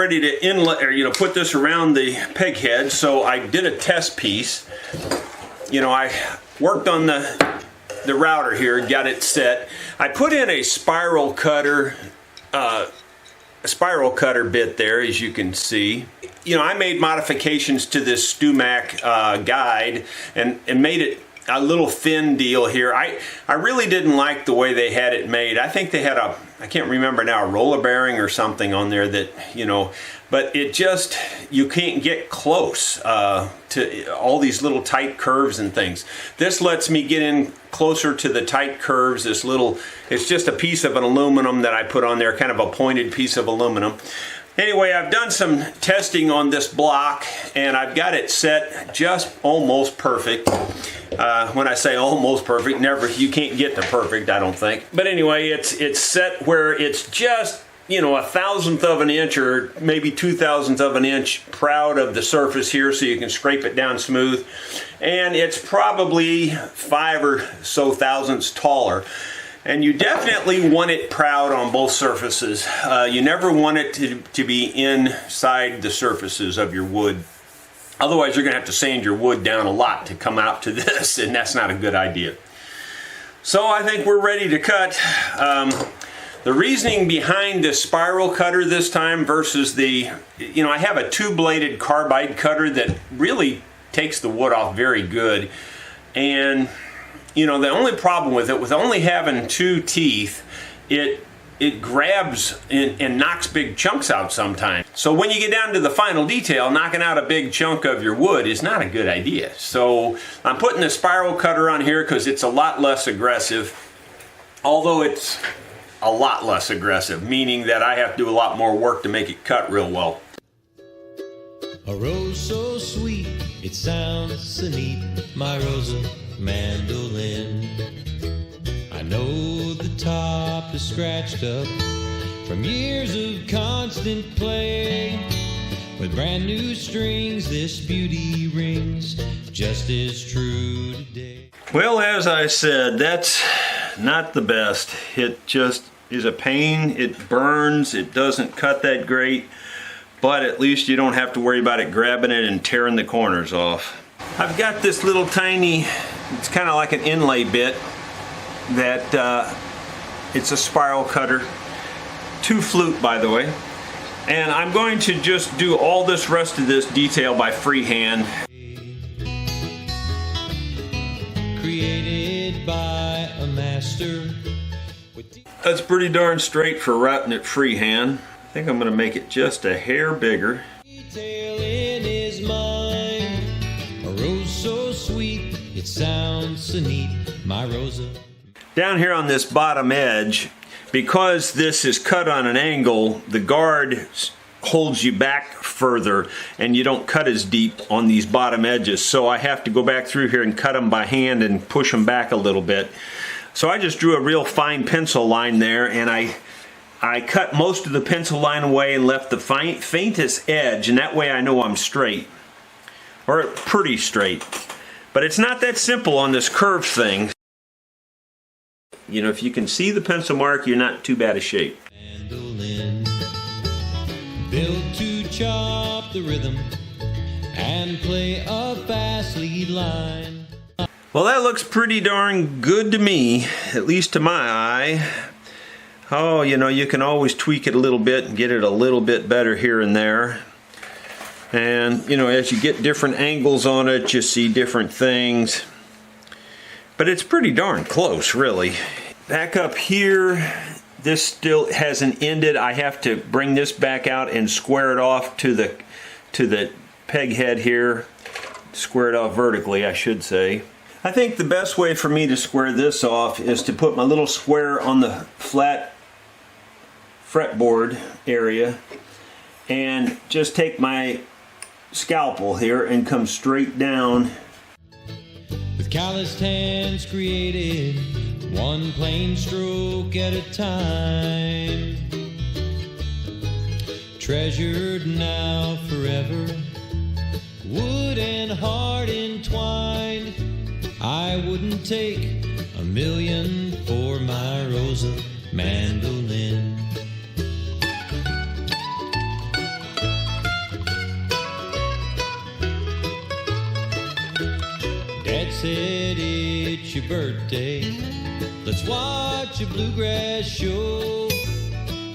ready to inlet, or put this around the peg head, so I did a test piece. I worked on the router here, got it set. I put in a spiral cutter bit there, as you can see. I made modifications to this StewMac guide and made it a little thin deal here. I really didn't like the way they had it made. I think they had I can't remember now, a roller bearing or something on there that, but it just, you can't get close to all these little tight curves and things. This lets me get in closer to the tight curves. It's just a piece of an aluminum that I put on there, kind of a pointed piece of aluminum. Anyway, I've done some testing on this block and I've got it set just almost perfect. When I say almost perfect, you can't get to perfect, I don't think. But anyway, it's set where it's just, a thousandth of an inch or maybe 2/1000 of an inch proud of the surface here, so you can scrape it down smooth. And it's probably 5 or so thousandths taller. And you definitely want it proud on both surfaces. You never want it to be inside the surfaces of your wood. Otherwise, you're going to have to sand your wood down a lot to come out to this, and that's not a good idea. So I think we're ready to cut. The reasoning behind the spiral cutter this time versus I have a 2-bladed carbide cutter that really takes the wood off very good. And the only problem with it, with only having 2 teeth, it grabs and knocks big chunks out sometimes. So when you get down to the final detail, knocking out a big chunk of your wood is not a good idea. So I'm putting the spiral cutter on here because it's a lot less aggressive, although it's a lot less aggressive, meaning that I have to do a lot more work to make it cut real well. A rose so sweet, it sounds so neat, my Rosa mandolin. I know the top is scratched up from years of constant play. With brand new strings, this beauty rings just as true today. Well, as I said, that's not the best. It just is a pain. It burns. It doesn't cut that great. But at least you don't have to worry about it grabbing it and tearing the corners off. I've got this little tiny, it's kind of like an inlay bit that it's a spiral cutter. 2 flute, by the way. And I'm going to just do all this rest of this detail by freehand. Created by a master. That's pretty darn straight for routing it freehand. I think I'm going to make it just a hair bigger. Detail in his mind. A rose so sweet, it sounds so neat, my Rosa. Down here on this bottom edge, because this is cut on an angle, the guard holds you back further and you don't cut as deep on these bottom edges. So I have to go back through here and cut them by hand and push them back a little bit. So I just drew a real fine pencil line there, and I cut most of the pencil line away and left the faintest edge, and that way I know I'm straight, or pretty straight. But it's not that simple on this curve thing. If you can see the pencil mark, you're not too bad a shape. Mandolin, built to chop the rhythm and play a fast lead line. Well, that looks pretty darn good to me, at least to my eye. Oh, you can always tweak it a little bit and get it a little bit better here and there. And, as you get different angles on it, you see different things. But it's pretty darn close, really. Back up here, this still hasn't ended. I have to bring this back out and square it off to the peg head here. Square it off vertically, I should say. I think the best way for me to square this off is to put my little square on the flat fretboard area and just take my scalpel here and come straight down. With calloused hands created, one plain stroke at a time. Treasured now forever, wood and heart entwined. I wouldn't take $1,000,000 for my Rosa mandolin. said, it's your birthday. Let's watch a bluegrass show.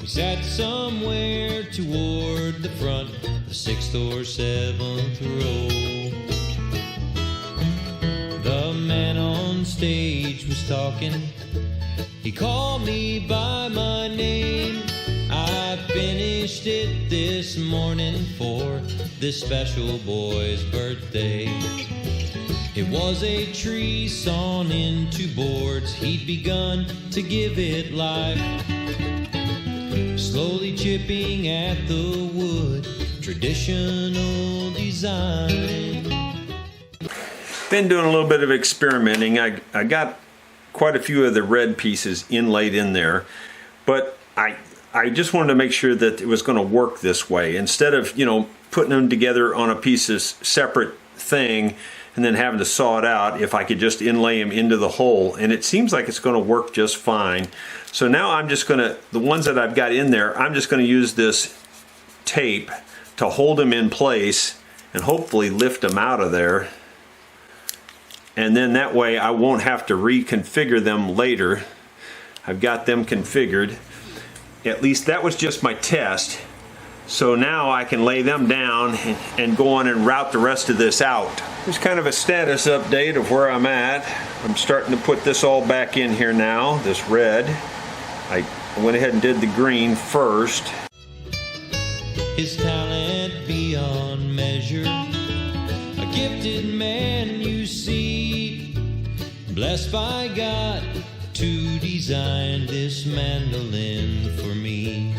We sat somewhere toward the front, the 6th or 7th row. The man on stage was talking. He called me by my name. I finished it this morning for this special boy's birthday. It was a tree sawn into boards. He'd begun to give it life, slowly chipping at the wood, traditional design. Been doing a little bit of experimenting. I got quite a few of the red pieces inlaid in there, but I just wanted to make sure that it was going to work this way. Instead of, putting them together on a piece of separate thing and then having to saw it out, if I could just inlay them into the hole, and it seems like it's going to work just fine. So now I'm just going to, the ones that I've got in there, I'm just going to use this tape to hold them in place and hopefully lift them out of there. And then that way I won't have to reconfigure them later. I've got them configured. At least that was just my test. So now I can lay them down and go on and route the rest of this out. Here's kind of a status update of where I'm at. I'm starting to put this all back in here now, this red. I went ahead and did the green first. His talent beyond measure, a gifted man you see, blessed by God to design this mandolin for me.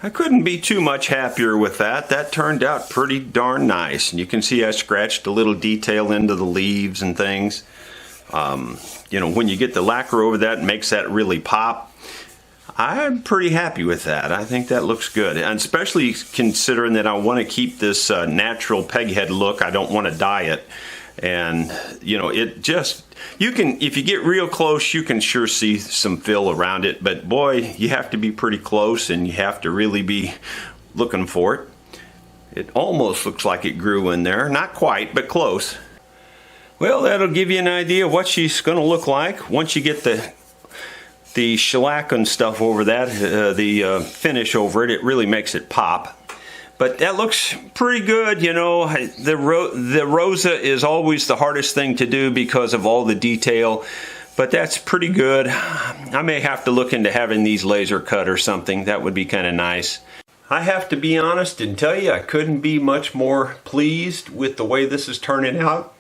I couldn't be too much happier with that. That turned out pretty darn nice. And you can see I scratched a little detail into the leaves and things. When you get the lacquer over that, it makes that really pop. I'm pretty happy with that. I think that looks good, and especially considering that I want to keep this natural peghead look. I don't want to dye it, and it just, you can, if you get real close, you can sure see some fill around it, but boy, you have to be pretty close and you have to really be looking for it. It almost looks like it grew in there, not quite, but close. Well, that'll give you an idea of what she's going to look like once you get the shellac and stuff over that, the finish over it. It really makes it pop. But that looks pretty good, The Rosa is always the hardest thing to do because of all the detail, but that's pretty good. I may have to look into having these laser cut or something. That would be kind of nice. I have to be honest and tell you, I couldn't be much more pleased with the way this is turning out.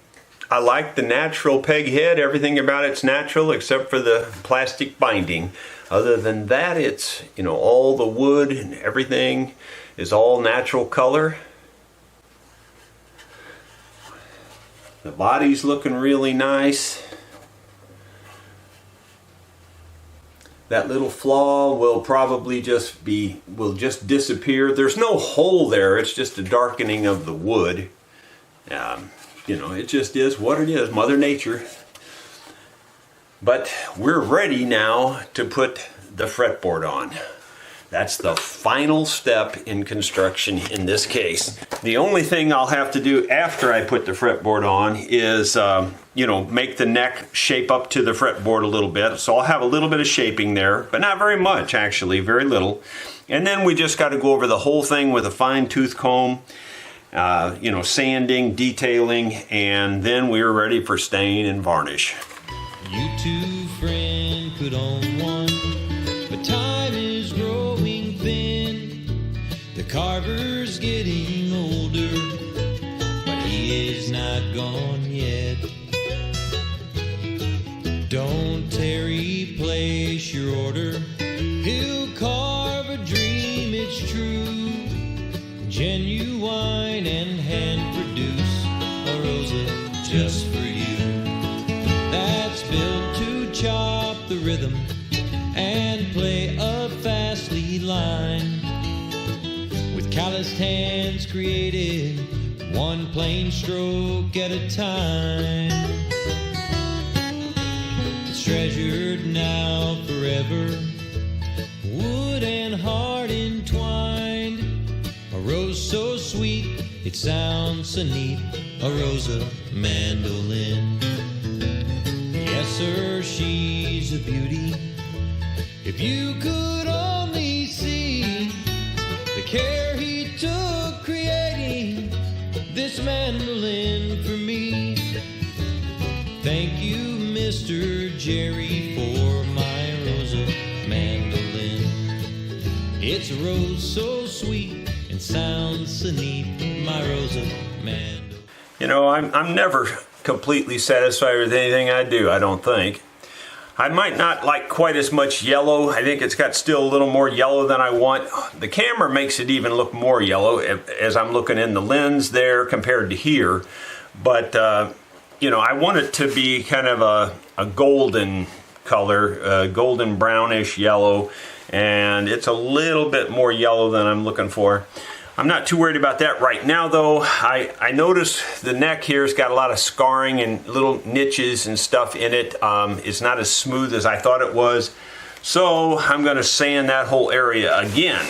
I like the natural peg head. Everything about it's natural except for the plastic binding. Other than that, it's, all the wood and everything is all natural color. The body's looking really nice. That little flaw will probably just disappear. There's no hole there, it's just a darkening of the wood. It just is what it is, Mother Nature. But we're ready now to put the fretboard on. That's the final step in construction in this case. The only thing I'll have to do after I put the fretboard on is, make the neck shape up to the fretboard a little bit. So I'll have a little bit of shaping there, but not very much actually, very little. And then we just got to go over the whole thing with a fine tooth comb. Sanding, detailing, and then we were ready for stain and varnish. You two, friend, could own one, but time is growing thin. The carver's getting older, but he is not gone yet. Don't tarry, place your order. He'll carve a dream, it's true. Genuine and hand-produce a Rosa just for you. That's built to chop the rhythm and play a fast lead line. With calloused hands created, one plain stroke at a time. It's treasured now forever, wood and heart entwined. so neat, a Rosa mandolin. Yes, sir, she's a beauty. If you could only see the care he took creating this mandolin for me. Thank you, Mr. Jerry, for my Rosa mandolin. It's a rose so sweet and sounds so neat, my Rosa mandolin. You know, I'm never completely satisfied with anything I do, I don't think. I might not like quite as much yellow. I think it's got still a little more yellow than I want. The camera makes it even look more yellow as I'm looking in the lens there compared to here. But, you know, I want it to be kind of a golden color, golden brownish yellow. And it's a little bit more yellow than I'm looking for. I'm not too worried about that right now, though. I noticed the neck here's got a lot of scarring and little niches and stuff in it. It's not as smooth as I thought it was. So I'm going to sand that whole area again.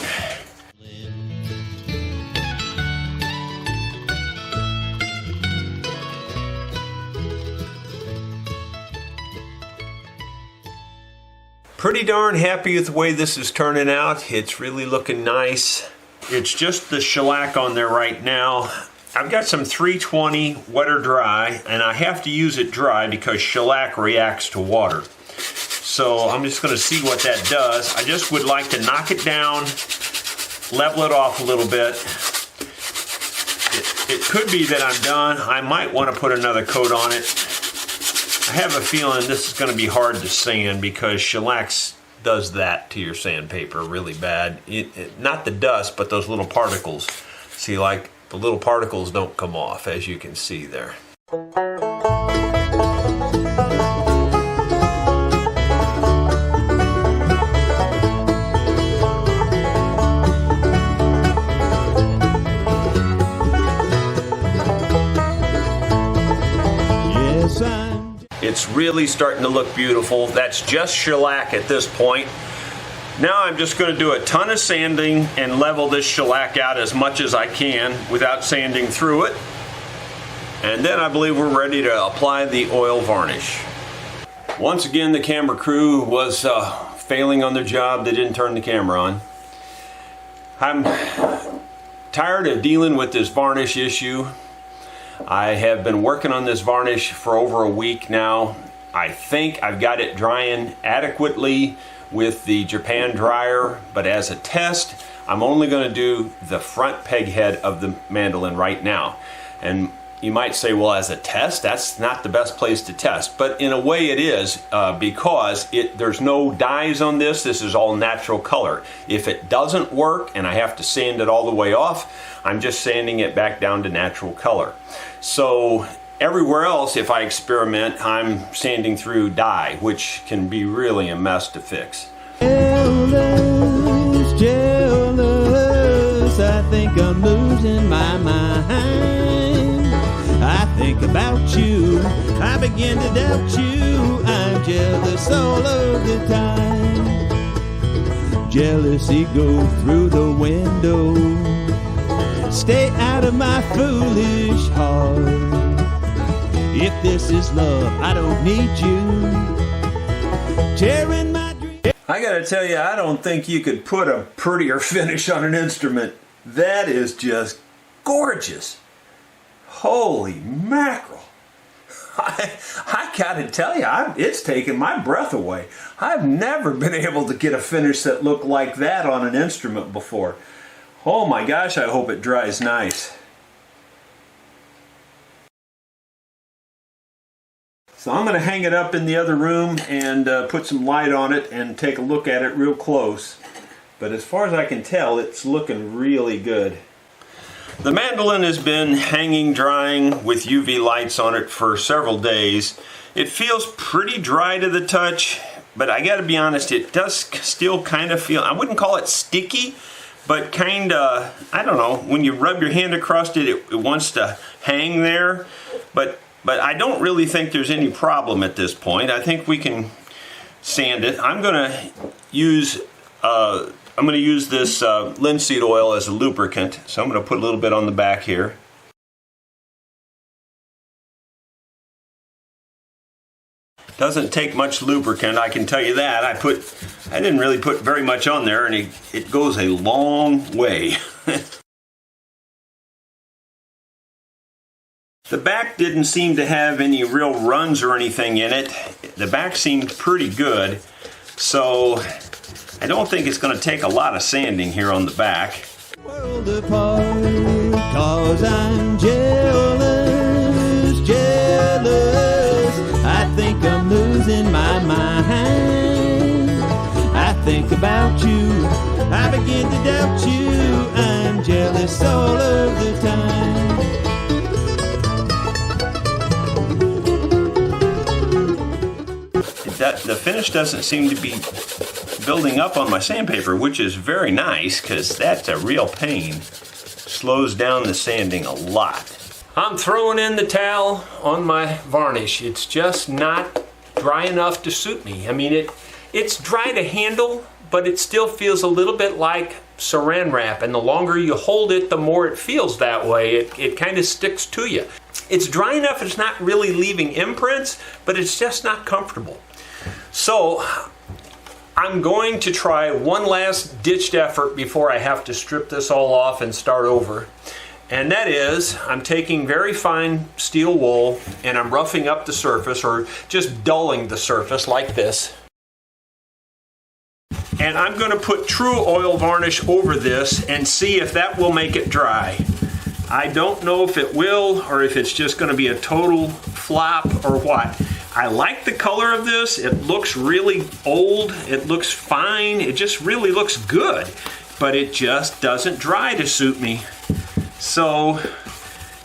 Pretty darn happy with the way this is turning out. It's really looking nice. It's just the shellac on there right now. I've got some 320 wet or dry, and I have to use it dry because shellac reacts to water. So I'm just going to see what that does. I just would like to knock it down, level it off a little bit. It could be that I'm done. I might want to put another coat on it. I have a feeling this is going to be hard to sand because shellac does that to your sandpaper really bad. Not the dust, but those little particles. See, like the little particles don't come off, as you can see there. It's really starting to look beautiful. That's just shellac at this point. Now I'm just going to do a ton of sanding and level this shellac out as much as I can without sanding through it. And then I believe we're ready to apply the oil varnish. Once again, the camera crew was failing on their job. They didn't turn the camera on. I'm tired of dealing with this varnish issue. I have been working on this varnish for over a week now. I think I've got it drying adequately with the Japan dryer, but as a test, I'm only going to do the front peg head of the mandolin right now. And you might say, well, as a test, that's not the best place to test. But in a way it is, because there's no dyes on this. This is all natural color. If it doesn't work and I have to sand it all the way off, I'm just sanding it back down to natural color. So everywhere else, if I experiment, I'm sanding through dye, which can be really a mess to fix. Jealous, jealous, I think I'm losing my mind. I think about you, I begin to doubt you. I'm jealous all of the time. Jealousy go through the window. Stay out of my foolish heart. If this is love, I don't need you. Tearing my dreams. I gotta tell you, I don't think you could put a prettier finish on an instrument. That is just gorgeous. Holy mackerel. I gotta tell you, it's taken my breath away. I've never been able to get a finish that looked like that on an instrument before. Oh my gosh, I hope it dries nice. So I'm going to hang it up in the other room and put some light on it and take a look at it real close. But as far as I can tell, it's looking really good. The mandolin has been hanging drying with UV lights on it for several days. It feels pretty dry to the touch, but I gotta be honest, it does still kind of feel, I wouldn't call it sticky, but kind of, I don't know, when you rub your hand across it, it wants to hang there. But I don't really think there's any problem at this point. I think we can sand it. I'm gonna use this linseed oil as a lubricant, so I'm gonna put a little bit on the back here. Doesn't take much lubricant, I can tell you that. I didn't really put very much on there, and it goes a long way. The back didn't seem to have any real runs or anything in it. The back seemed pretty good, so I don't think it's going to take a lot of sanding here on the back. World apart, 'cause I'm jealous, jealous. I think I'm losing my mind. I think about you, I begin to doubt you. I'm jealous all of the time. The finish doesn't seem to be building up on my sandpaper, which is very nice because that's a real pain. Slows down the sanding a lot. I'm throwing in the towel on my varnish. It's just not dry enough to suit me. I mean, it's dry to handle, but it still feels a little bit like saran wrap, and the longer you hold it, the more it feels that way. It kind of sticks to you. It's dry enough, it's not really leaving imprints, but it's just not comfortable. So I'm going to try one last ditched effort before I have to strip this all off and start over. And that is, I'm taking very fine steel wool and I'm roughing up the surface, or just dulling the surface like this. And I'm going to put true oil varnish over this and see if that will make it dry. I don't know if it will, or if it's just going to be a total flop or what. I like the color of this. It looks really old. It looks fine. It just really looks good. But it just doesn't dry to suit me. So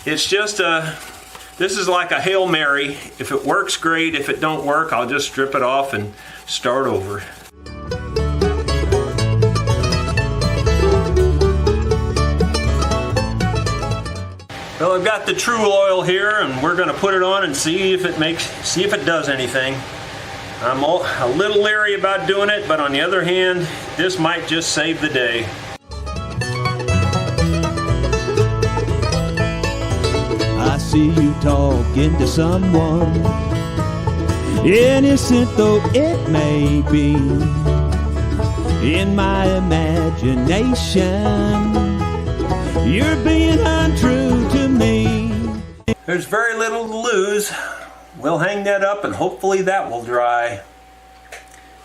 it's just this is like a Hail Mary. If it works, great. If it don't work, I'll just strip it off and start over. Well, I've got the true oil here, and we're going to put it on and see if it does anything. I'm a little leery about doing it, but on the other hand, this might just save the day. I see you talking to someone, innocent though it may be. In my imagination, you're being untrue to me. There's very little to lose. We'll hang that up and hopefully that will dry.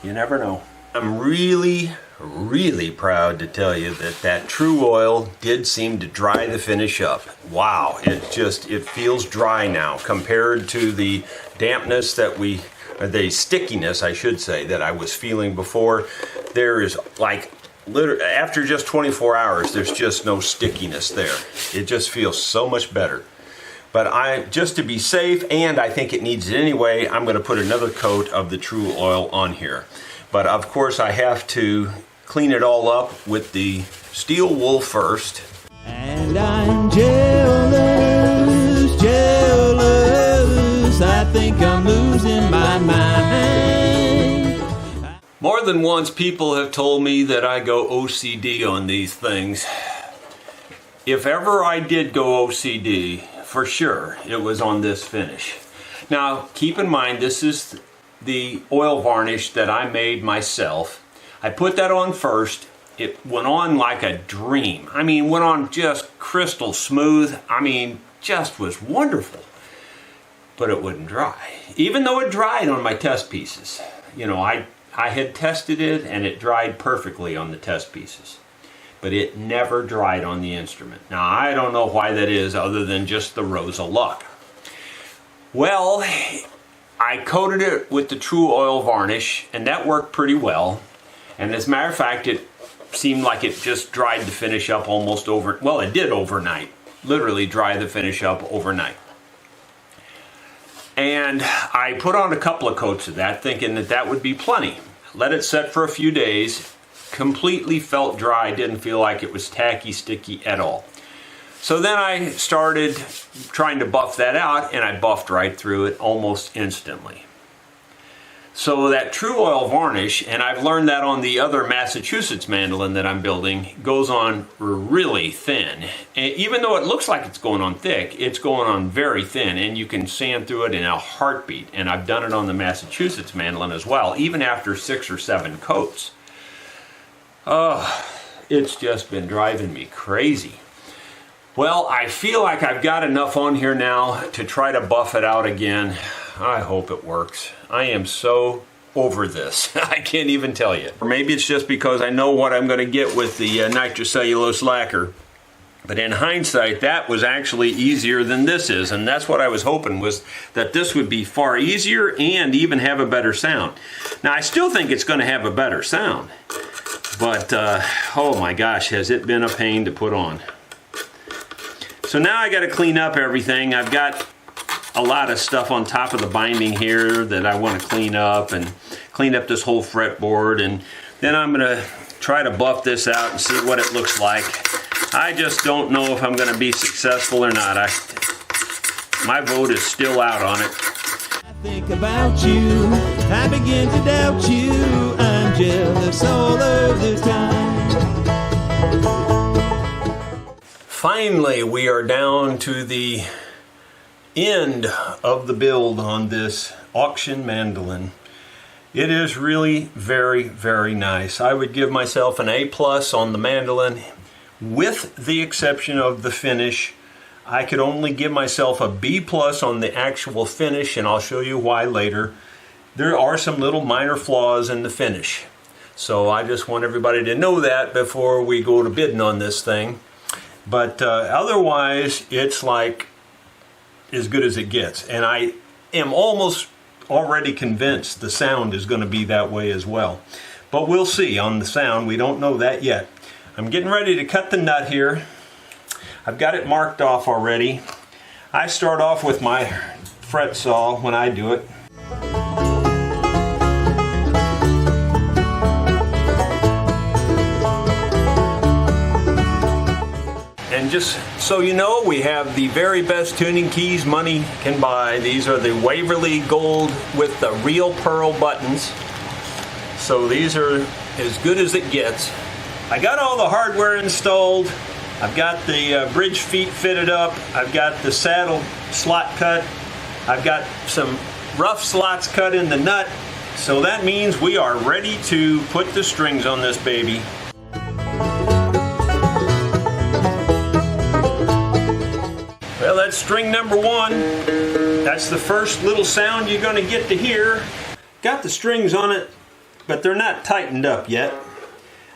You never know. I'm really, really proud to tell you that true oil did seem to dry the finish up. Wow, it feels dry now compared to the dampness the stickiness, I should say, that I was feeling before. There is after just 24 hours, there's just no stickiness there. It just feels so much better. But just to be safe, and I think it needs it anyway, I'm going to put another coat of the true oil on here. But of course, I have to clean it all up with the steel wool first. And I'm jealous, jealous. I think I'm losing my mind. More than once, people have told me that I go OCD on these things. If ever I did go OCD, for sure, it was on this finish. Now, keep in mind, this is the oil varnish that I made myself. I put that on first. It went on like a dream. I mean, went on just crystal smooth. I mean, just was wonderful. But it wouldn't dry. Even though it dried on my test pieces. You know, I had tested it and it dried perfectly on the test pieces. But it never dried on the instrument. Now, I don't know why that is other than just the Rosa luck. Well, I coated it with the true oil varnish and that worked pretty well. And as a matter of fact, it seemed like it just dried the finish up almost well, it did overnight. Literally dry the finish up overnight. And I put on a couple of coats of that thinking that would be plenty. Let it set for a few days. Completely felt dry, didn't feel like it was tacky, sticky at all. So then I started trying to buff that out and I buffed right through it almost instantly. So that true oil varnish, and I've learned that on the other Massachusetts mandolin that I'm building, goes on really thin. And even though it looks like it's going on thick, it's going on very thin, and you can sand through it in a heartbeat. And I've done it on the Massachusetts mandolin as well, even after 6 or 7 coats. Oh, it's just been driving me crazy. Well, I feel like I've got enough on here now to try to buff it out again. I hope it works. I am so over this. I can't even tell you. Or maybe it's just because I know what I'm going to get with the nitrocellulose lacquer. But in hindsight, that was actually easier than this is. And that's what I was hoping, was that this would be far easier and even have a better sound. Now, I still think it's going to have a better sound. But, oh my gosh, has it been a pain to put on. So now I got to clean up everything. I've got a lot of stuff on top of the binding here that I want to clean up, and clean up this whole fretboard, and then I'm going to try to buff this out and see what it looks like. I just don't know if I'm going to be successful or not. My vote is still out on it. I think about you, I begin to doubt you, I'm jealous all of the time. Finally, we are down to the end of the build on this auction mandolin. It is really very, very nice. I would give myself an A+ on the mandolin, with the exception of the finish. I could only give myself a B+ on the actual finish, and I'll show you why later. There are some little minor flaws in the finish. So I just want everybody to know that before we go to bidding on this thing. But otherwise, it's like as good as it gets. And I am almost already convinced the sound is going to be that way as well. But we'll see on the sound. We don't know that yet. I'm getting ready to cut the nut here. I've got it marked off already. I start off with my fret saw when I do it. And just so you know, we have the very best tuning keys money can buy. These are the Waverly Gold with the real pearl buttons. So these are as good as it gets. I got all the hardware installed. I've got the bridge feet fitted up. I've got the saddle slot cut. I've got some rough slots cut in the nut. So that means we are ready to put the strings on this baby. Well, that's string number 1. That's the first little sound you're going to get to hear. Got the strings on it, but they're not tightened up yet.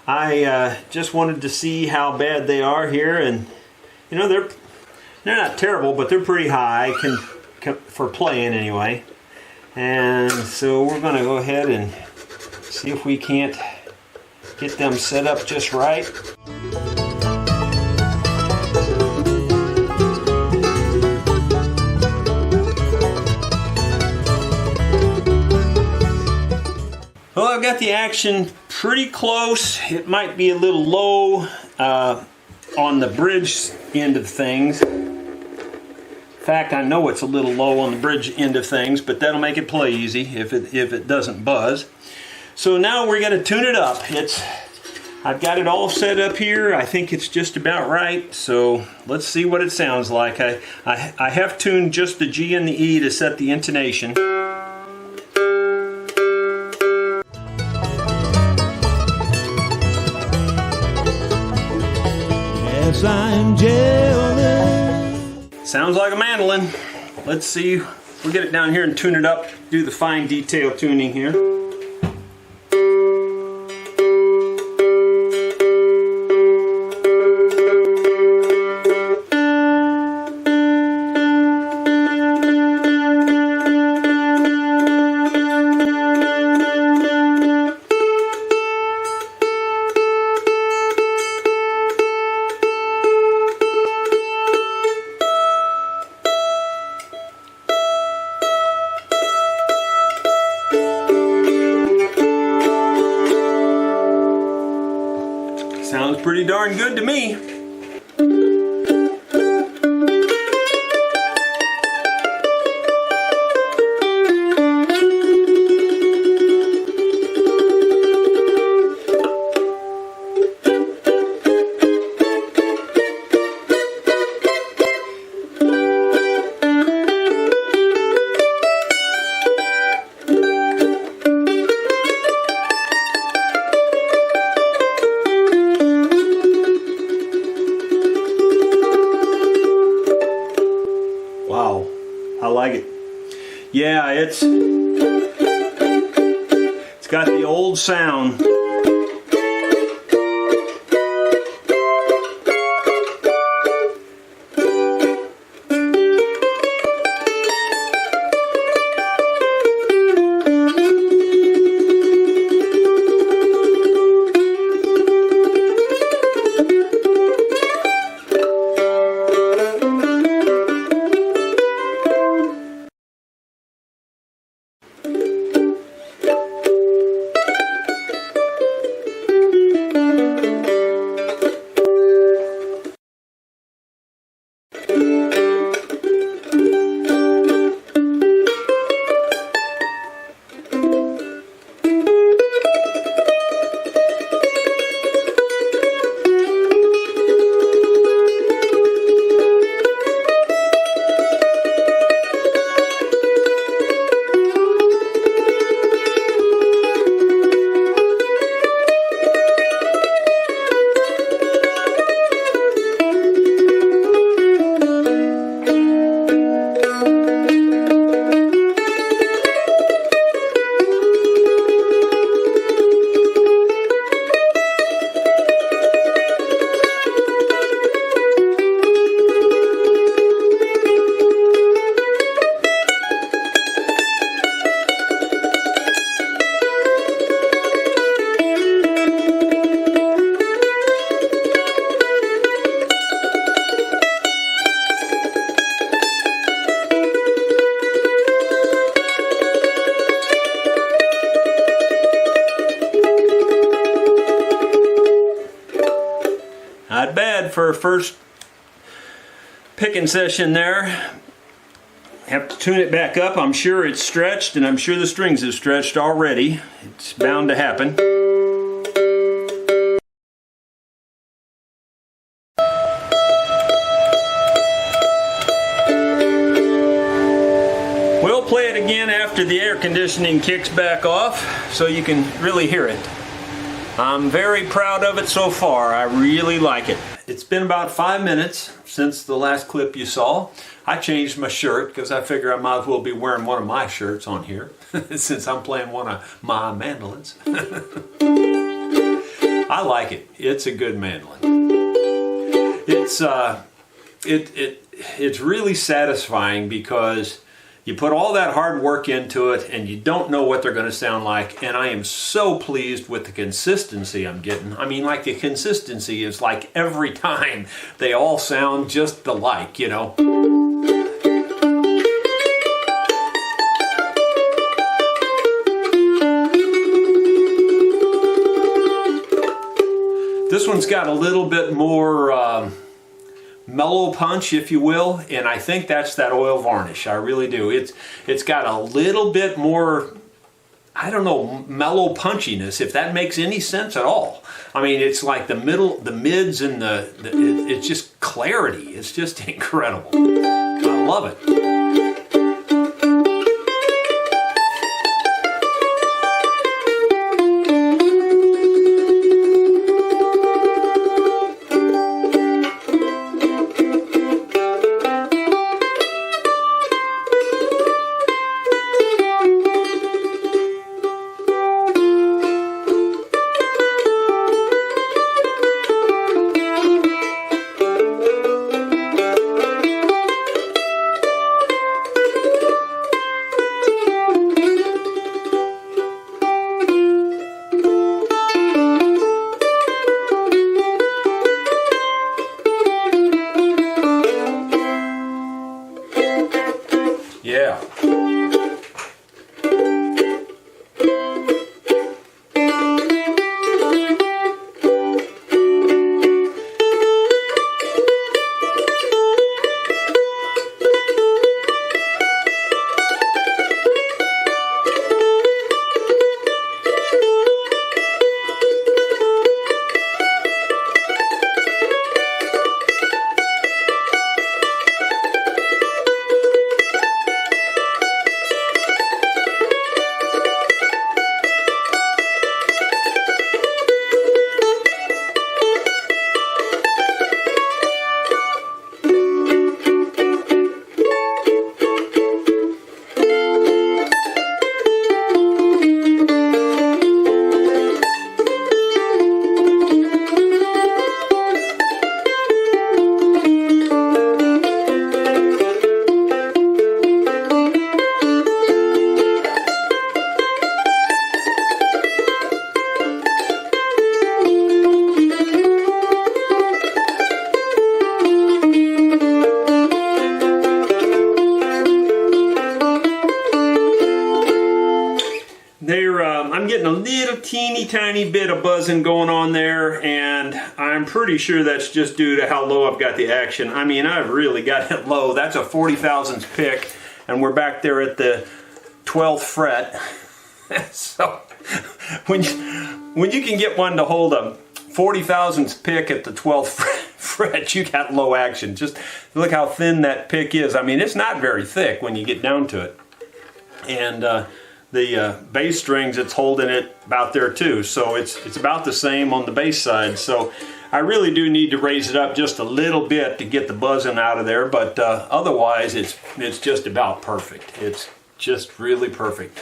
I just wanted to see how bad they are here, and you know, they're not terrible, but they're pretty high for playing anyway. And so we're going to go ahead and see if we can't get them set up just right. Well, I've got the action pretty close. It might be a little low on the bridge end of things. In fact, I know it's a little low on the bridge end of things, but that'll make it play easy if it doesn't buzz. So now we're going to tune it up. I've got it all set up here. I think it's just about right. So let's see what it sounds like. I have tuned just the G and the E to set the intonation. Yes, I'm jealous. Sounds like a mandolin. Let's see. We'll get it down here and tune it up. Do the fine detail tuning here. Sounds pretty darn good to me. Yeah, it's got the old sound. Not bad for a first picking session there. Have to tune it back up. I'm sure it's stretched, and I'm sure the strings have stretched already. It's bound to happen. We'll play it again after the air conditioning kicks back off so you can really hear it. I'm very proud of it so far. I really like it. It's been about 5 minutes since the last clip you saw. I changed my shirt because I figure I might as well be wearing one of my shirts on here since I'm playing one of my mandolins. I like it. It's a good mandolin. It's really satisfying because you put all that hard work into it and you don't know what they're going to sound like, and I am so pleased with the consistency I'm getting. I mean, like, the consistency is like every time they all sound just alike, you know. This one's got a little bit more mellow punch, if you will, and I think that's that oil varnish. I really do. It's got a little bit more, I don't know, mellow punchiness, if that makes any sense at all. I mean, it's like the middle, the mids, and it's just clarity. It's just incredible. I love it. teeny tiny bit of buzzing going on there, and I'm pretty sure that's just due to how low I've got the action. I mean, I've really got it low. That's a 40 thousandths pick, and we're back there at the 12th fret. So when you can get one to hold a 40 thousandths pick at the 12th fret, you got low action. Just look how thin that pick is. I mean, it's not very thick when you get down to it. And the bass strings, it's holding it about there too. So it's about the same on the bass side. So I really do need to raise it up just a little bit to get the buzzing out of there. But otherwise, it's just about perfect. It's just really perfect.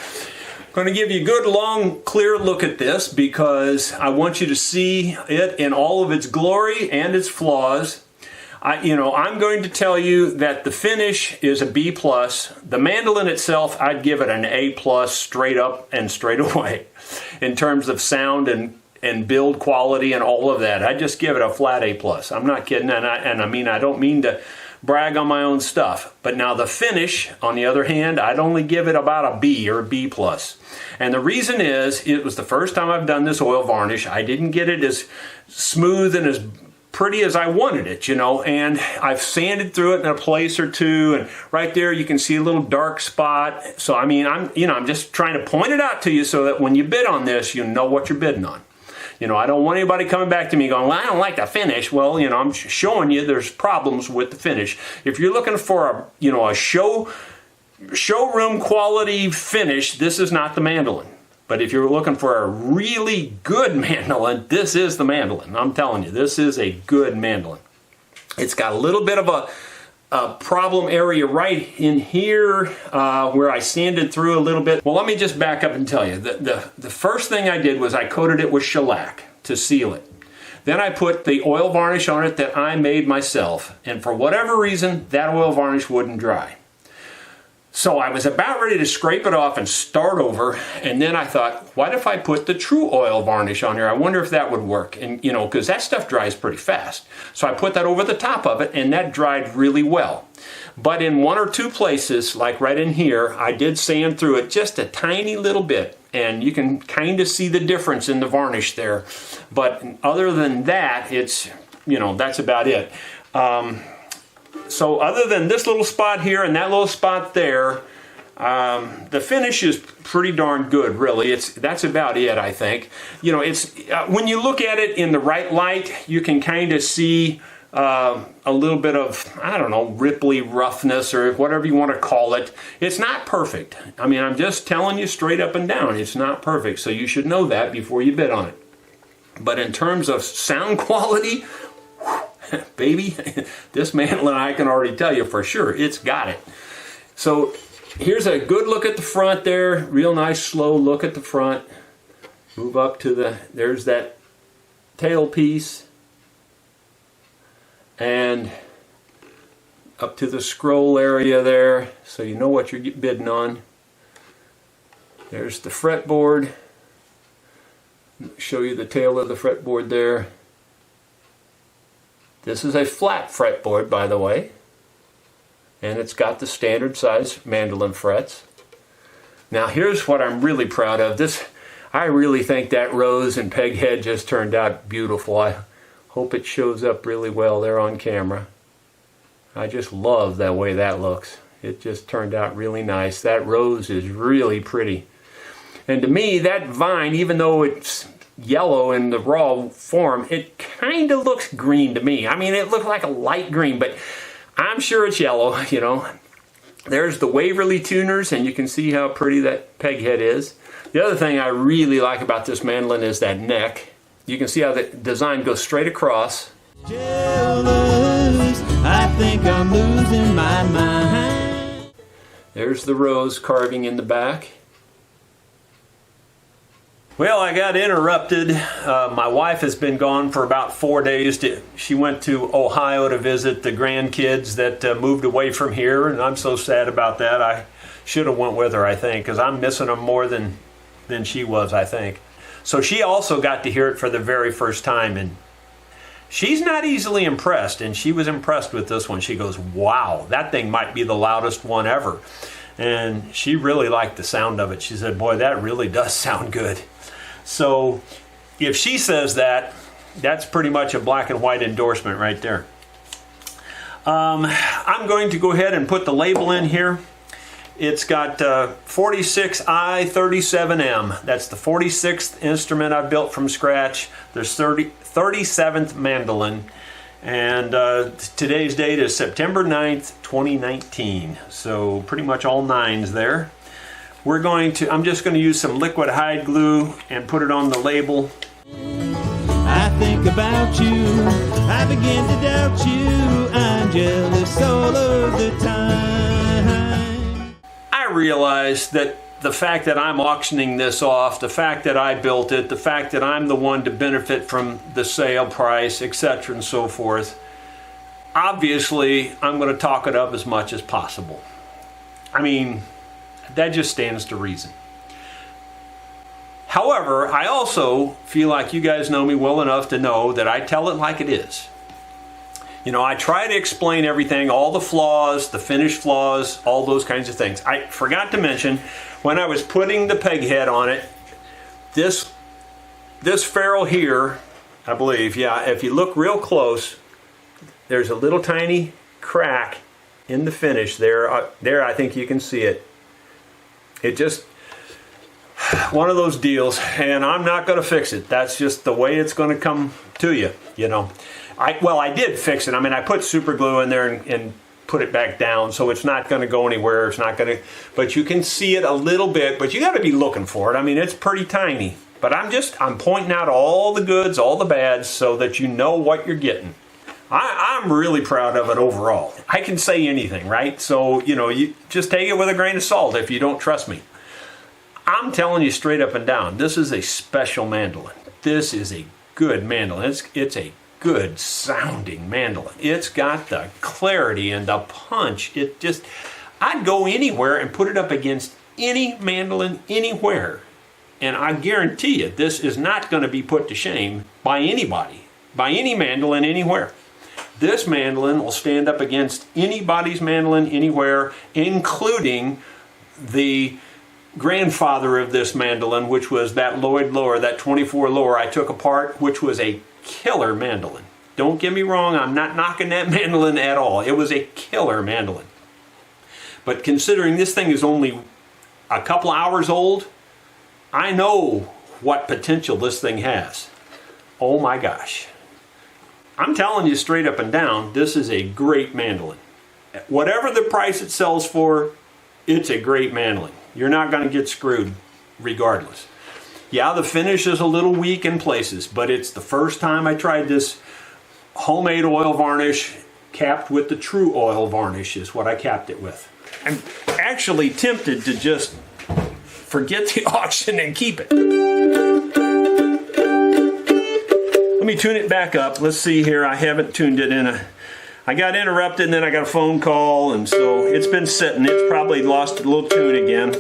I'm going to give you a good, long, clear look at this because I want you to see it in all of its glory and its flaws. I'm going to tell you that the finish is a B+. The mandolin itself, I'd give it an A+ straight up and straight away in terms of sound and build quality and all of that. I'd just give it a flat A+. I'm not kidding, and I don't mean to brag on my own stuff. But now the finish, on the other hand, I'd only give it about a B or a B+. And the reason is, it was the first time I've done this oil varnish. I didn't get it as smooth and as pretty as I wanted it, and I've sanded through it in a place or two, and right there you can see a little dark spot. So I mean, I'm just trying to point it out to you so that when you bid on this, you know what you're bidding on. I don't want anybody coming back to me going, well, I don't like the finish. Well, I'm showing you there's problems with the finish. If you're looking for a showroom quality finish, this is not the mandolin. But if you're looking for a really good mandolin, this is the mandolin. I'm telling you, this is a good mandolin. It's got a little bit of a problem area right in here where I sanded through a little bit. Well, let me just back up and tell you. The first thing I did was I coated it with shellac to seal it. Then I put the oil varnish on it that I made myself. And for whatever reason, that oil varnish wouldn't dry. So I was about ready to scrape it off and start over, and then I thought, what if I put the true oil varnish on here? I wonder if that would work, and because that stuff dries pretty fast. So I put that over the top of it, and that dried really well. But in one or two places, like right in here, I did sand through it just a tiny little bit, and you can kind of see the difference in the varnish there. But other than that, it's, that's about it. So other than this little spot here and that little spot there, the finish is pretty darn good, really. That's about it, I think. When you look at it in the right light, you can kind of see a little bit of, ripply roughness or whatever you want to call it. It's not perfect. I mean, I'm just telling you straight up and down, it's not perfect. So you should know that before you bid on it. But in terms of sound quality, baby, this mandolin, I can already tell you for sure, it's got it. So here's a good look at the front there, real nice slow look at the front. Move up to there's that tail piece, and up to the scroll area there, so you know what you're bidding on. There's the fretboard. Show you the tail of the fretboard there. This is a flat fretboard, by the way, and it's got the standard size mandolin frets. Now here's what I'm really proud of. I really think that rose and peg head just turned out beautiful. I hope it shows up really well there on camera. I just love the way that looks. It just turned out really nice. That rose is really pretty. And to me, that vine, even though it's yellow in the raw form, it kind of looks green to me. I mean, it looks like a light green, but I'm sure it's yellow, There's the Waverly tuners, and you can see how pretty that peg head is. The other thing I really like about this mandolin is that neck. You can see how the design goes straight across. Jealous, I think I'm losing my mind. There's the rose carving in the back. Well, I got interrupted. My wife has been gone for about 4 days. She went to Ohio to visit the grandkids that moved away from here, and I'm so sad about that. I should have went with her, I think, because I'm missing them more than she was, I think. So she also got to hear it for the very first time, and she's not easily impressed, and she was impressed with this one. She goes, wow, that thing might be the loudest one ever. And she really liked the sound of it. She said, boy, that really does sound good. So if she says that, that's pretty much a black and white endorsement right there. I'm going to go ahead and put the label in here. It's got 46I37M. That's the 46th instrument I built from scratch. There's 37th mandolin. And today's date is September 9th, 2019. So pretty much all nines there. I'm just going to use some liquid hide glue and put it on the label. I think about you, I begin to doubt you, I'm jealous all of the time. I realize that the fact that I'm auctioning this off, the fact that I built it, the fact that I'm the one to benefit from the sale price, etc. and so forth, obviously I'm going to talk it up as much as possible. I mean, that just stands to reason. However, I also feel like you guys know me well enough to know that I tell it like it is. You know, I try to explain everything, all the flaws, the finish flaws, all those kinds of things. I forgot to mention, when I was putting the peg head on it, this ferrule here, I believe, yeah, if you look real close, there's a little tiny crack in the finish there. There, I think you can see it. It just, one of those deals, and I'm not going to fix it. That's just the way it's going to come to you, you know. I did fix it. I mean, I put super glue in there and put it back down, so it's not going to go anywhere. It's not going to, but you can see it a little bit, but you got to be looking for it. I mean, it's pretty tiny, but I'm pointing out all the goods, all the bads, so that you know what you're getting. I'm really proud of it overall. I can say anything, right? So, you know, you just take it with a grain of salt if you don't trust me. I'm telling you straight up and down, this is a special mandolin. This is a good mandolin. It's a good sounding mandolin. It's got the clarity and the punch. I'd go anywhere and put it up against any mandolin anywhere. And I guarantee you, this is not going to be put to shame by anybody, by any mandolin anywhere. This mandolin will stand up against anybody's mandolin anywhere, including the grandfather of this mandolin, which was that Lloyd lower, that 24 lower I took apart, which was a killer mandolin. Don't get me wrong, I'm not knocking that mandolin at all. It was a killer mandolin. But considering this thing is only a couple hours old, I know what potential this thing has. Oh my gosh. I'm telling you straight up and down, this is a great mandolin. Whatever the price it sells for, it's a great mandolin. You're not going to get screwed regardless. Yeah, the finish is a little weak in places, but it's the first time I tried this homemade oil varnish capped with the true oil varnish is what I capped it with. I'm actually tempted to just forget the auction and keep it. Let me tune it back up. Let's see here. I haven't tuned it in. I got interrupted and then I got a phone call, and so it's been sitting. It's probably lost a little tune again.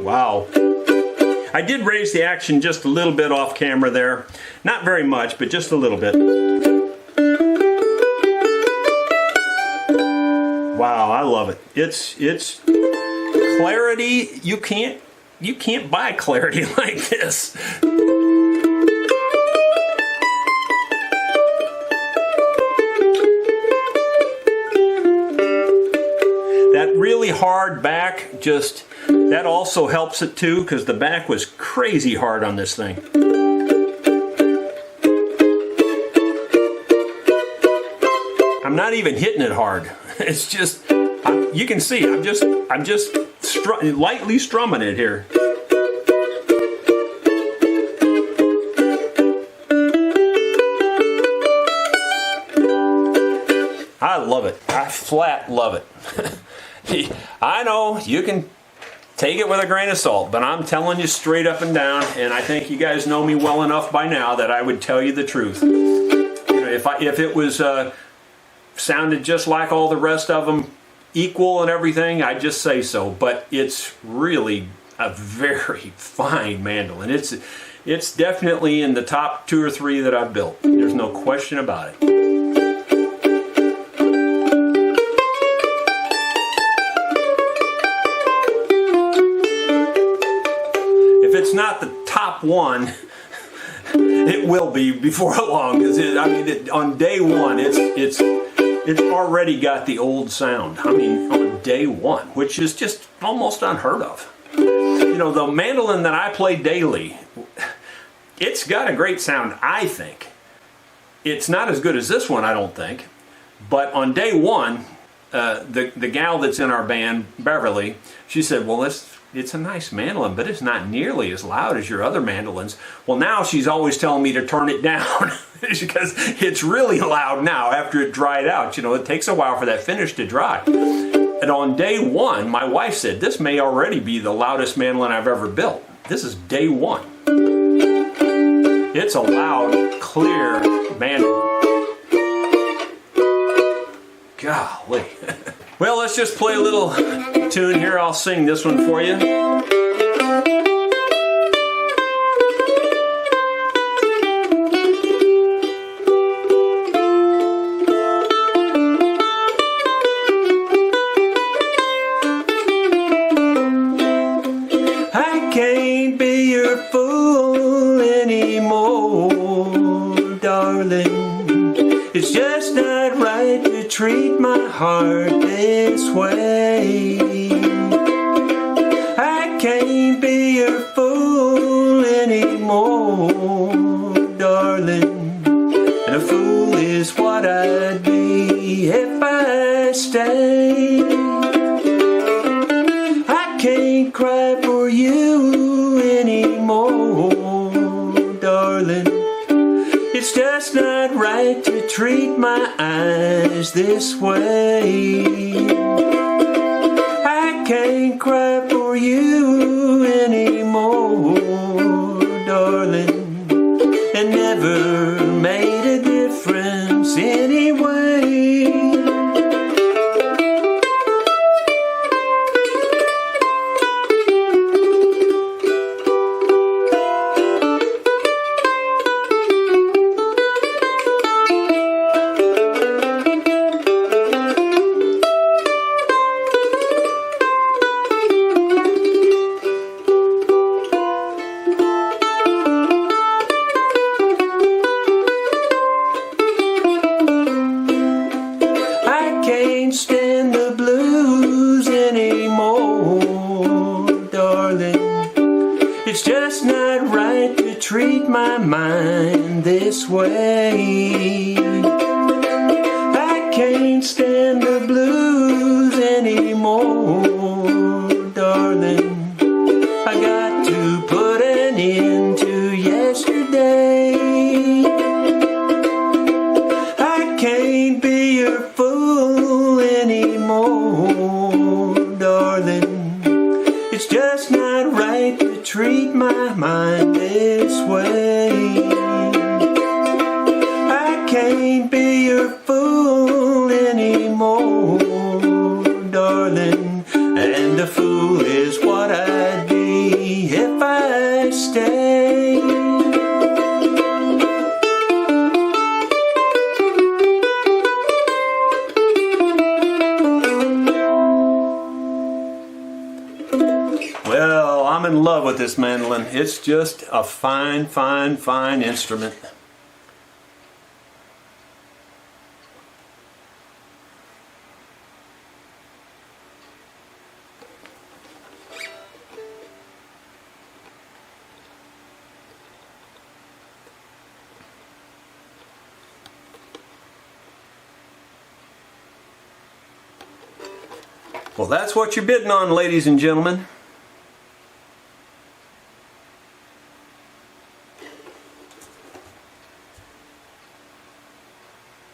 Wow. I did raise the action just a little bit off camera there. Not very much, but just a little bit. Wow, I love it. It's clarity. You can't buy clarity like this. That really hard back that also helps it too, because the back was crazy hard on this thing. I'm not even hitting it hard. It's just, you can see, I'm just lightly strumming it here. I love it. I flat love it. I know you can take it with a grain of salt, but I'm telling you straight up and down, and I think you guys know me well enough by now that I would tell you the truth. You know, if it was sounded just like all the rest of them, equal and everything, I just say so, but it's really a very fine mandolin. It's definitely in the top 2 or 3 that I've built. There's no question about it. If it's not the top one, it will be before long. Because on day one, it's already got the old sound. I mean, on day one, which is just almost unheard of. You know, the mandolin that I play daily, it's got a great sound, I think. It's not as good as this one, I don't think. But on day one, the gal that's in our band, Beverly, she said, well, it's a nice mandolin, but it's not nearly as loud as your other mandolins. Well, now she's always telling me to turn it down because it's really loud now after it dried out. You know, it takes a while for that finish to dry. And on day one, my wife said, this may already be the loudest mandolin I've ever built. This is day one. It's a loud, clear mandolin. Golly. Well, let's just play a little tune here. I'll sing this one for you. I can't be your fool anymore, darling. It's just not right to treat my heart this way. I can't be your fool anymore, darling. And a fool is what I'd be if I stay. I can't cry for you anymore, darling. It's just not right to treat my eyes this way. I can't cry for you anymore, darling. It never made a difference anyway. Can't stand the blues anymore, darling. It's just not right to treat my mind this way. I can't stand the blues anymore, darling. I got to put an end to yesterday. I can't be your fool anymore, darling. It's just not right to treat my mind this way. I can't be your fool anymore, darling. And a fool is what I'd be if I stay. Well, I'm in love with this mandolin. It's just a fine, fine, fine instrument. Well, that's what you're bidding on, ladies and gentlemen.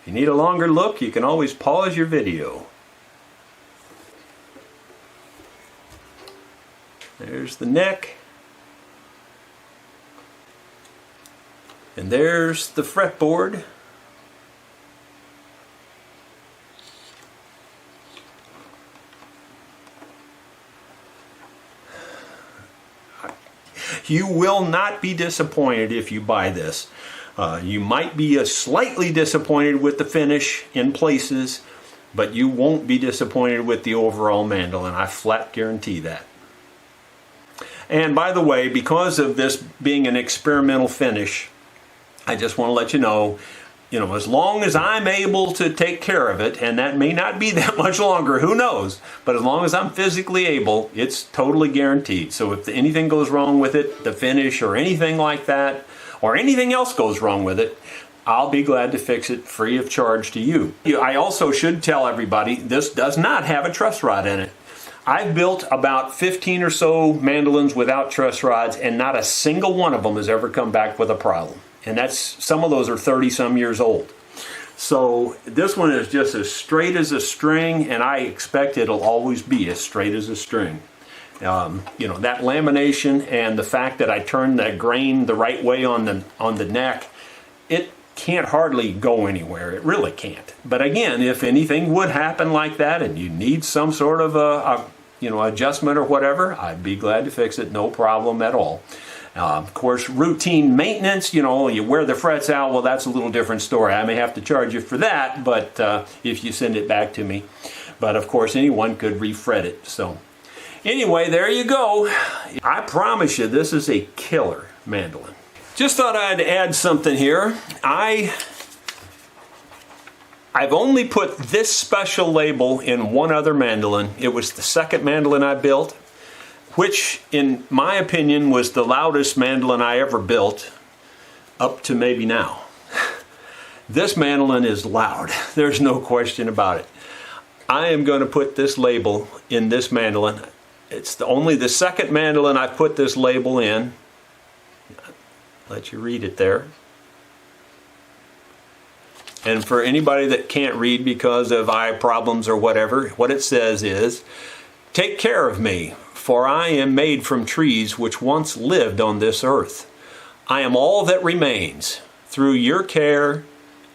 If you need a longer look, you can always pause your video. There's the neck. And there's the fretboard. You will not be disappointed if you buy this. You might be slightly disappointed with the finish in places, but you won't be disappointed with the overall mandolin. I flat guarantee that. And by the way, because of this being an experimental finish, I just want to let you know, as long as I'm able to take care of it, and that may not be that much longer, who knows, but as long as I'm physically able, it's totally guaranteed. So if anything goes wrong with it, the finish or anything like that, or anything else goes wrong with it, I'll be glad to fix it free of charge to you. I also should tell everybody, this does not have a truss rod in it. I've built about 15 or so mandolins without truss rods, and not a single one of them has ever come back with a problem. And some of those are 30-some years old. So this one is just as straight as a string, and I expect it'll always be as straight as a string. That lamination and the fact that I turned that grain the right way on the neck, it can't hardly go anywhere. It really can't. But again, if anything would happen like that and you need some sort of adjustment or whatever, I'd be glad to fix it, no problem at all. Of course, routine maintenance, you wear the frets out, well, that's a little different story. I may have to charge you for that, but if you send it back to me. But of course, anyone could refret it. So anyway, there you go. I promise you, this is a killer mandolin. Just thought I'd add something here. I've only put this special label in one other mandolin. It was the second mandolin I built, which in my opinion was the loudest mandolin I ever built up to maybe now. This mandolin is loud. There's no question about it. I am going to put this label in this mandolin. It's only the second mandolin I put this label in. Let you read it there. And for anybody that can't read because of eye problems or whatever, what it says is, "Take care of me, for I am made from trees which once lived on this earth. I am all that remains. Through your care,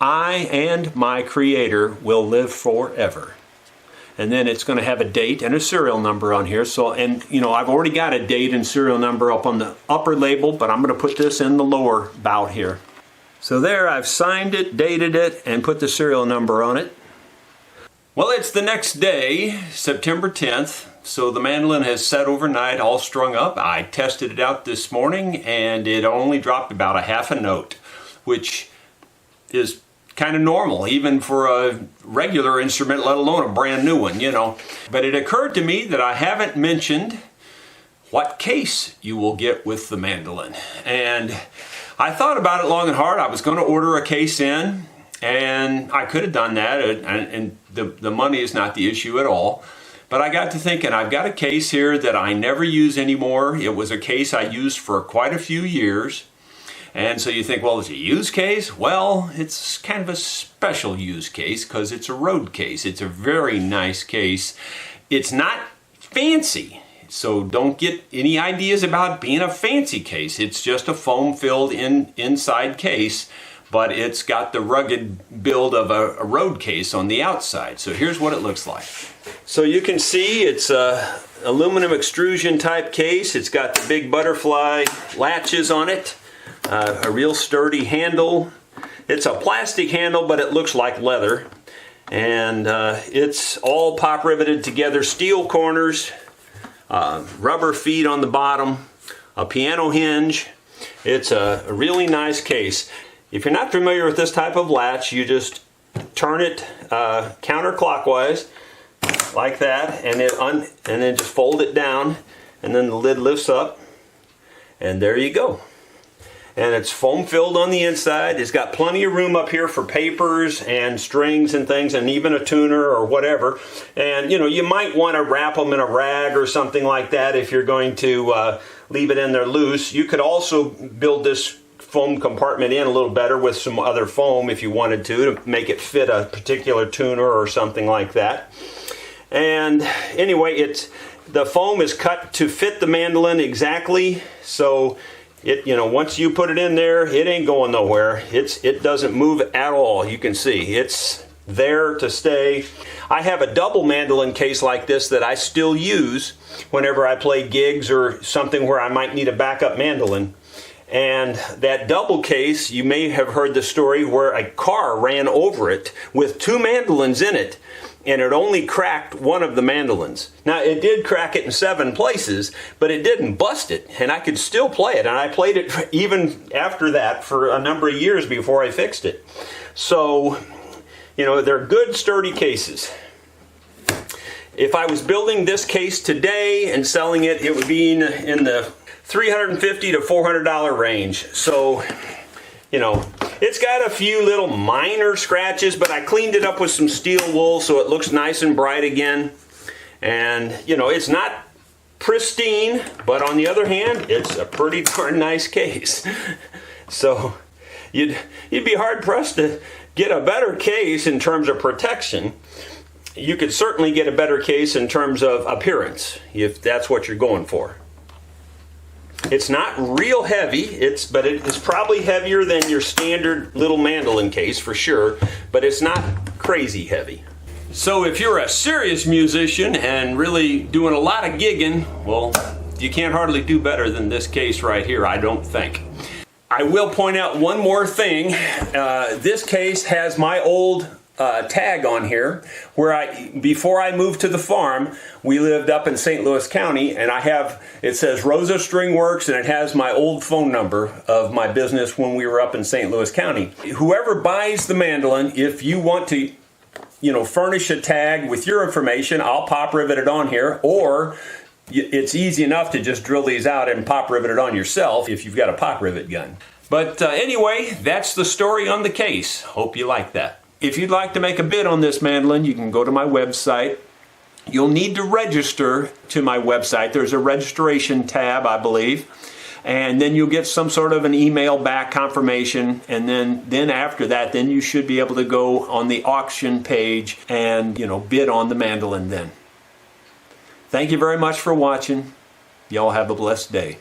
I and my Creator will live forever." And then it's going to have a date and a serial number on here. So, I've already got a date and serial number up on the upper label, but I'm going to put this in the lower bout here. So there, I've signed it, dated it, and put the serial number on it. Well, it's the next day, September 10th. So the mandolin has sat overnight, all strung up. I tested it out this morning, and it only dropped about a half a note, which is kind of normal, even for a regular instrument, let alone a brand new one, But it occurred to me that I haven't mentioned what case you will get with the mandolin. And I thought about it long and hard. I was going to order a case in, and I could have done that, and the money is not the issue at all. But I got to thinking, I've got a case here that I never use anymore. It was a case I used for quite a few years. And so you think, well, it's a used case? Well, it's kind of a special used case because it's a road case. It's a very nice case. It's not fancy, so don't get any ideas about being a fancy case. It's just a foam-filled inside case, but it's got the rugged build of a road case on the outside. So here's what it looks like. So you can see it's a aluminum extrusion type case. It's got the big butterfly latches on it. A real sturdy handle. It's a plastic handle, but it looks like leather. And it's all pop riveted together, steel corners, rubber feet on the bottom, a piano hinge. It's a really nice case. If you're not familiar with this type of latch, you just turn it counterclockwise like that, and then just fold it down, and then the lid lifts up, and there you go. And it's foam filled on the inside. It's got plenty of room up here for papers and strings and things, and even a tuner or whatever. And you might want to wrap them in a rag or something like that if you're going to leave it in there loose. You could also build this foam compartment in a little better with some other foam if you wanted to make it fit a particular tuner or something like that. And anyway, the foam is cut to fit the mandolin exactly, so once you put it in there, it ain't going nowhere. It doesn't move at all. You can see it's there to stay. I have a double mandolin case like this that I still use whenever I play gigs or something where I might need a backup mandolin. And that double case, you may have heard the story where a car ran over it with 2 mandolins in it, and it only cracked one of the mandolins. Now, it did crack it in 7 places, but it didn't bust it, and I could still play it. And I played it even after that for a number of years before I fixed it. So, you know, they're good, sturdy cases. If I was building this case today and selling it, it would be in the $350 to $400 range. So, you know, it's got a few little minor scratches, but I cleaned it up with some steel wool so it looks nice and bright again. And, you know, it's not pristine, but on the other hand, it's a pretty darn nice case. So you'd be hard pressed to get a better case in terms of protection. You could certainly get a better case in terms of appearance, if that's what you're going for. It's not real heavy, but it is probably heavier than your standard little mandolin case for sure, but it's not crazy heavy. So if you're a serious musician and really doing a lot of gigging, well, you can't hardly do better than this case right here, I don't think. I will point out one more thing. This case has my old tag on here where before I moved to the farm, we lived up in St. Louis County, and it says Rosa String Works, and it has my old phone number of my business when we were up in St. Louis County. Whoever buys the mandolin, if you want to, you know, furnish a tag with your information, I'll pop rivet it on here, or it's easy enough to just drill these out and pop rivet it on yourself if you've got a pop rivet gun. But anyway, that's the story on the case. Hope you like that. If you'd like to make a bid on this mandolin, you can go to my website. You'll need to register to my website. There's a registration tab, I believe. And then you'll get some sort of an email back confirmation. And then after that, then you should be able to go on the auction page and, you know, bid on the mandolin then. Thank you very much for watching. Y'all have a blessed day.